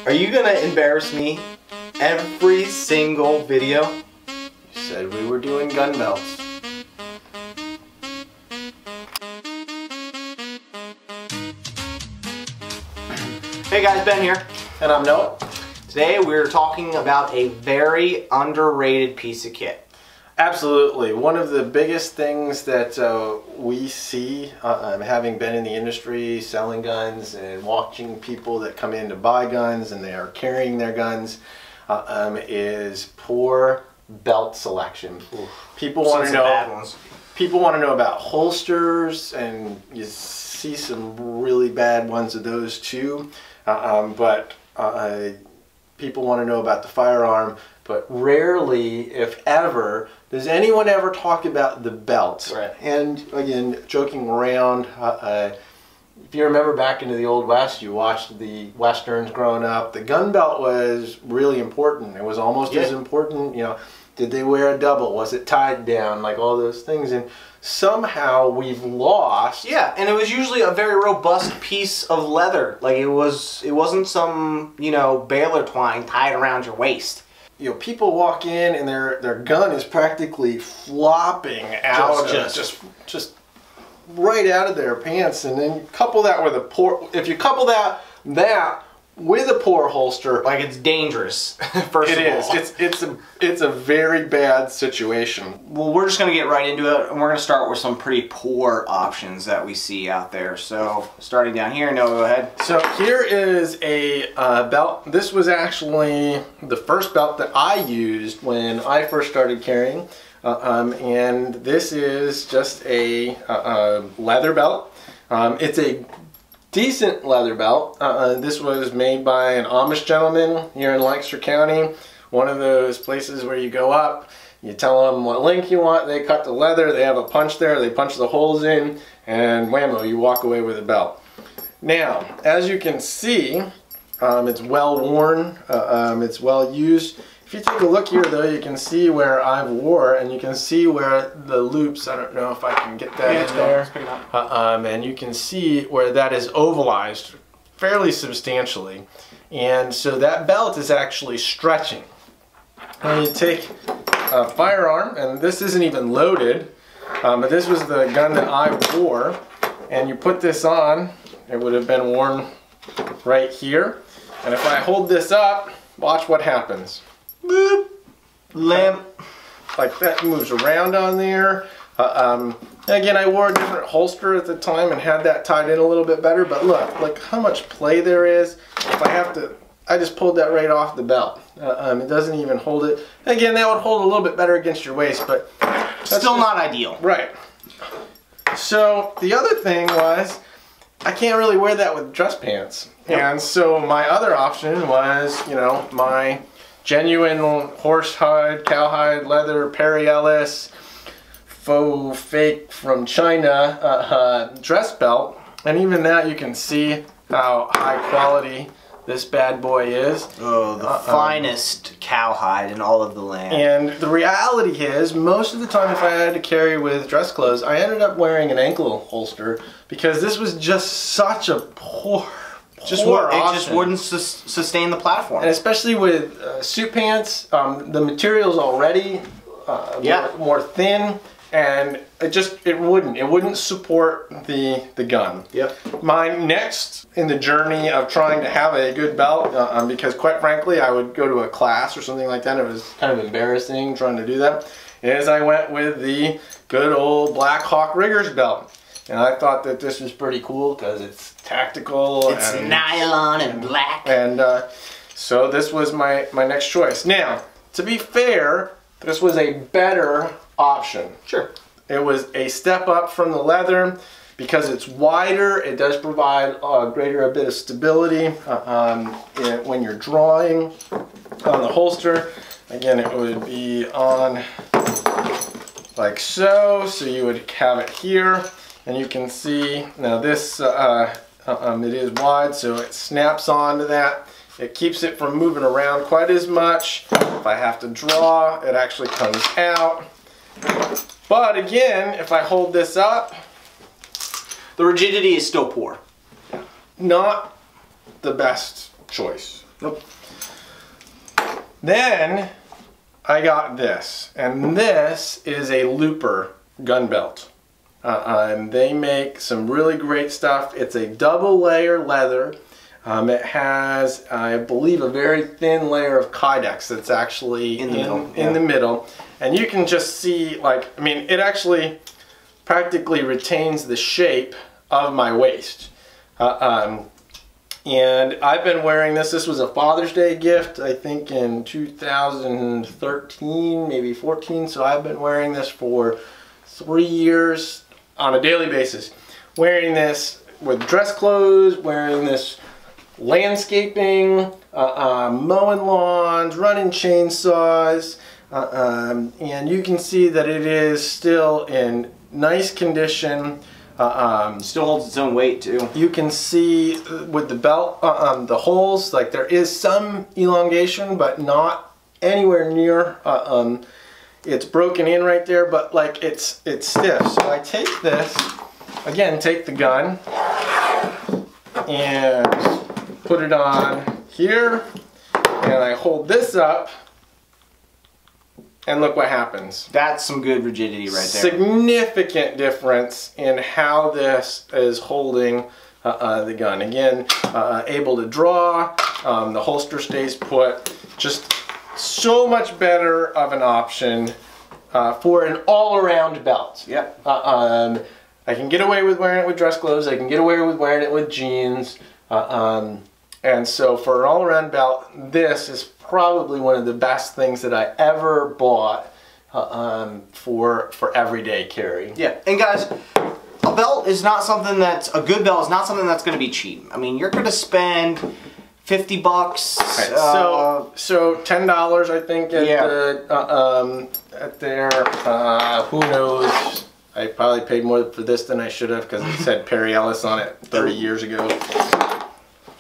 Are you gonna embarrass me every single video? You said we were doing gun belts. Hey guys, Ben here. And I'm Noah. Today we're talking about a very underrated piece of kit. Absolutely. One of the biggest things that we see, having been in the industry, selling guns and watching people that come in to buy guns and they are carrying their guns, is poor belt selection. People want to know. People want to know about holsters, and you see some really bad ones of those too. But people want to know about the firearm. But rarely, if ever, does anyone ever talk about the belt. Right. And again, joking around, if you remember back into the Old West, you watched the Westerns growing up, the gun belt was really important. It was almost as important, you know, did they wear a double? Was it tied down? Like all those things. And somehow we've lost. Yeah, and it was usually a very robust piece of leather. Like it wasn't some, you know, baler twine tied around your waist. You know, people walk in and their gun is practically flopping out, just right out of their pants, and then couple that with a poor. If you couple that with a poor holster, like it's dangerous. First of all, it's a very bad situation. Well, we're just gonna get right into it, and we're gonna start with some pretty poor options that we see out there. So, starting down here, Noah, go ahead. So here is a belt. This was actually the first belt that I used when I first started carrying, and this is just a leather belt. It's a decent leather belt. This was made by an Amish gentleman here in Lancaster County. One of those places where you go up, you tell them what length you want, they cut the leather, they have a punch there, they punch the holes in, and whammo, you walk away with a belt. Now, as you can see, it's well worn, it's well used. If you take a look here though, you can see where I've wore, and you can see where the loops, I don't know if I can get that in there, and you can see where that is ovalized fairly substantially. And so that belt is actually stretching. And you take a firearm, and this isn't even loaded, but this was the gun that I wore, and you put this on, it would have been worn right here. And if I hold this up, watch what happens. Boop. Limp. Like that moves around on there. Again, I wore a different holster at the time and had that tied in a little bit better, but look how much play there is. If I have to, I just pulled that right off the belt. It doesn't even hold it. Again, that would hold a little bit better against your waist, but still not ideal. Right. So the other thing was, I can't really wear that with dress pants. Yep. And so my other option was, you know, my genuine horse hide, cowhide, leather, Perry Ellis, faux fake from China dress belt. And even that, you can see how high quality this bad boy is. Oh, the finest cowhide in all of the land. And the reality is, most of the time if I had to carry with dress clothes, I ended up wearing an ankle holster because this was just such a poor it just wouldn't sustain the platform. And especially with suit pants, the material's already more thin, and it wouldn't support the gun. Yep. My next in the journey of trying to have a good belt, because quite frankly I would go to a class or something like that, it was kind of embarrassing trying to do that, is I went with the good old Blackhawk Riggers belt. And I thought that this was pretty cool because it's tactical. It's nylon and black. And so this was my next choice. Now, to be fair, this was a better option. Sure. It was a step up from the leather. Because it's wider, it does provide a bit of stability when you're drawing on the holster. Again, it would be on like so you would have it here. And you can see, now this, it is wide, so it snaps onto that. It keeps it from moving around quite as much. If I have to draw, it actually comes out. But again, if I hold this up, the rigidity is still poor. Not the best choice. Nope. Then I got this, and this is a looper gun belt. And they make some really great stuff. It's a double layer leather. It has, I believe, a very thin layer of kydex that's actually in the middle. And you can just see, like, I mean, it actually practically retains the shape of my waist. And I've been wearing this. This was a Father's Day gift, I think in 2013, maybe 14. So I've been wearing this for 3 years on a daily basis. Wearing this with dress clothes, wearing this landscaping, mowing lawns, running chainsaws. And you can see that it is still in nice condition. Still holds its own weight too. You can see with the belt, the holes, like there is some elongation, but not anywhere near. It's broken in right there, but like it's stiff. So I take this, again, take the gun and put it on here, and I hold this up. And look what happens. That's some good rigidity right there. Significant difference in how this is holding the gun. Again, able to draw, the holster stays put. Just so much better of an option for an all-around belt. Yep. I can get away with wearing it with dress clothes. I can get away with wearing it with jeans. And so for an all-around belt, this is probably one of the best things that I ever bought for everyday carry. Yeah, and guys, a belt is not something that's, a good belt is not something that's going to be cheap. I mean, you're going to spend $50. Right, so $10 I think at at their who knows. I probably paid more for this than I should have because it said Perry Ellis on it 30 years ago.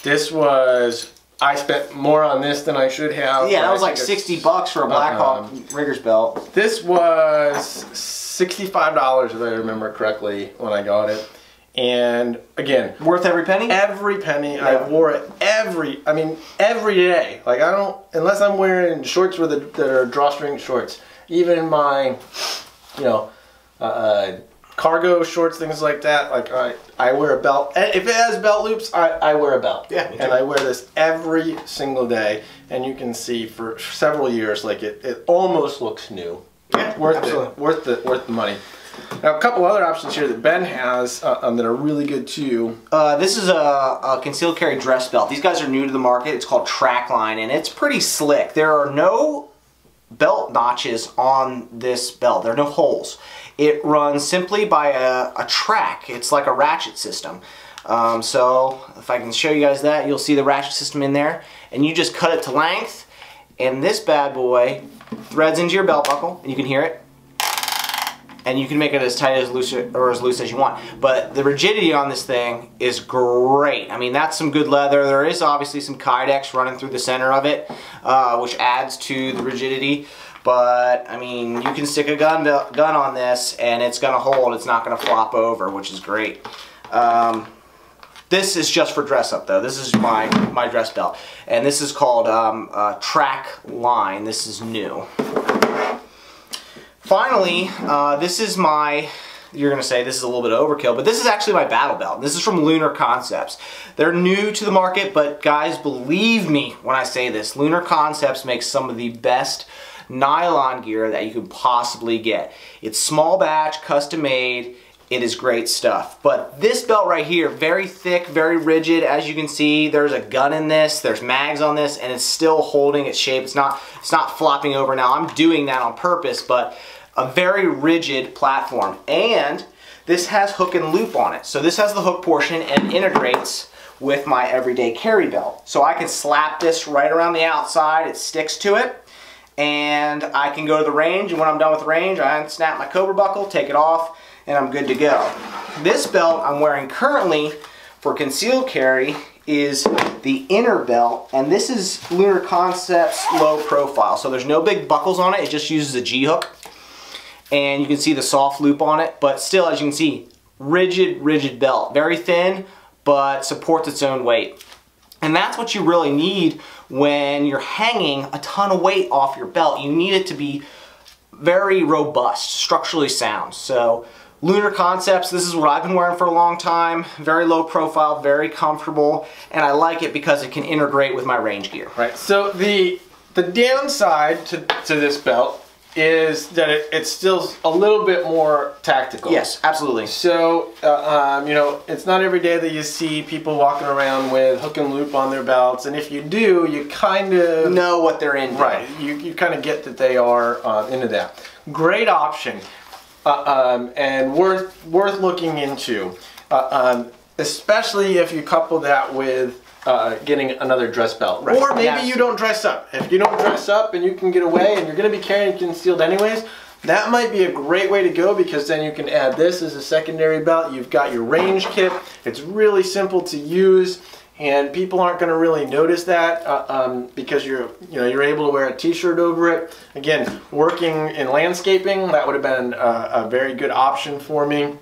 This was, I spent more on this than I should have. Yeah, that was like $60 for a Blackhawk rigger's belt. This was $65 if I remember correctly when I got it. And again, worth every penny? Every penny. Yeah. I wore it every day. Like I don't, unless I'm wearing shorts that are drawstring shorts. Even my, you know, cargo shorts, things like that. Like I wear a belt. If it has belt loops, I wear a belt. Yeah, me too. And I wear this every single day. And you can see for several years, like it almost looks new. Yeah, worth absolutely. it. Worth the money. Now a couple other options here that Ben has that are really good too. This is a concealed carry dress belt. These guys are new to the market. It's called Trackline, and it's pretty slick. There are no belt notches on this belt. There are no holes. It runs simply by a track. It's like a ratchet system. So if I can show you guys that, you'll see the ratchet system in there, and you just cut it to length, and this bad boy threads into your belt buckle, and you can hear it. And you can make it as tight as loose or as loose as you want. But the rigidity on this thing is great. I mean, that's some good leather. There is obviously some kydex running through the center of it, which adds to the rigidity. But I mean, you can stick a gun on this, and it's gonna hold. It's not gonna flop over, which is great. This is just for dress up, though. This is my dress belt, and this is called Trackline. This is new. Finally, this is my, you're going to say this is a little bit of overkill, but this is actually my battle belt. This is from Lunar Concepts. They're new to the market, but guys, believe me when I say this, Lunar Concepts makes some of the best nylon gear that you could possibly get. It's small batch, custom made. It is great stuff. But this belt right here, very thick, very rigid. As you can see, there's a gun in this, there's mags on this, and it's still holding its shape. It's not flopping over. Now, I'm doing that on purpose, but a very rigid platform. And this has hook and loop on it. So this has the hook portion and integrates with my everyday carry belt. So I can slap this right around the outside, it sticks to it, and I can go to the range, and when I'm done with the range, I unsnap my Cobra buckle, take it off, and I'm good to go. This belt I'm wearing currently for concealed carry is the inner belt, and this is Lunar Concepts low profile. So there's no big buckles on it, it just uses a G-hook. And you can see the soft loop on it, but still, as you can see, rigid belt. Very thin, but supports its own weight. And that's what you really need when you're hanging a ton of weight off your belt. You need it to be very robust, structurally sound. So Lunar Concepts, this is what I've been wearing for a long time. Very low profile, very comfortable, and I like it because it can integrate with my range gear. Right, so the downside to this belt is that it's still a little bit more tactical. Yes, absolutely. So, you know, it's not every day that you see people walking around with hook and loop on their belts, and if you do, you kind of know what they're into. Right, you kind of get that they are into that. Great option, and worth looking into, especially if you couple that with getting another dress belt. Right. Or maybe you don't dress up. If you don't dress up and you can get away and you're going to be carrying it concealed anyways, that might be a great way to go, because then you can add this as a secondary belt. You've got your range kit. It's really simple to use, and people aren't going to really notice that because you're able to wear a t-shirt over it. Again, working in landscaping, that would have been a very good option for me.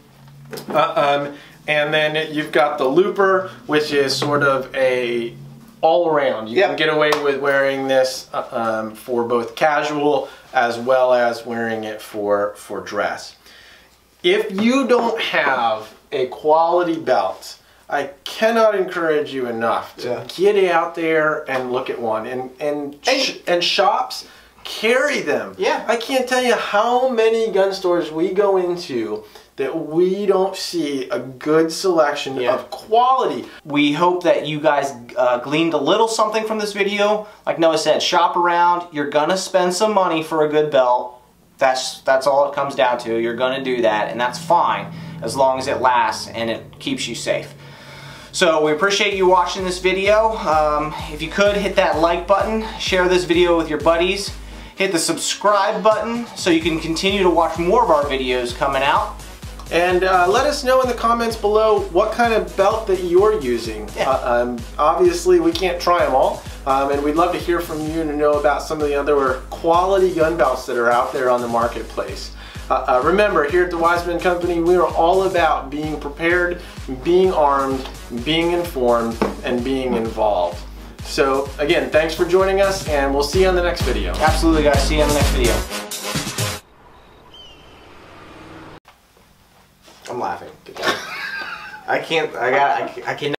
And then you've got the looper, which is sort of a all-around. You can get away with wearing this for both casual as well as wearing it for dress. If you don't have a quality belt, I cannot encourage you enough to get out there and look at one. And shops, carry them. Yeah. I can't tell you how many gun stores we go into that we don't see a good selection of quality. We hope that you guys gleaned a little something from this video. Like Noah said, shop around. You're gonna spend some money for a good belt. That's all it comes down to. You're gonna do that, and that's fine as long as it lasts and it keeps you safe. So we appreciate you watching this video. If you could, hit that like button, share this video with your buddies, hit the subscribe button so you can continue to watch more of our videos coming out. And let us know in the comments below what kind of belt that you're using. Obviously, we can't try them all, and we'd love to hear from you and know about some of the other quality gun belts that are out there on the marketplace. Remember, here at the Wiseman Company, we are all about being prepared, being armed, being informed, and being involved. So, again, thanks for joining us, and we'll see you on the next video. Absolutely, guys. See you on the next video. I'm laughing. I can't. I cannot.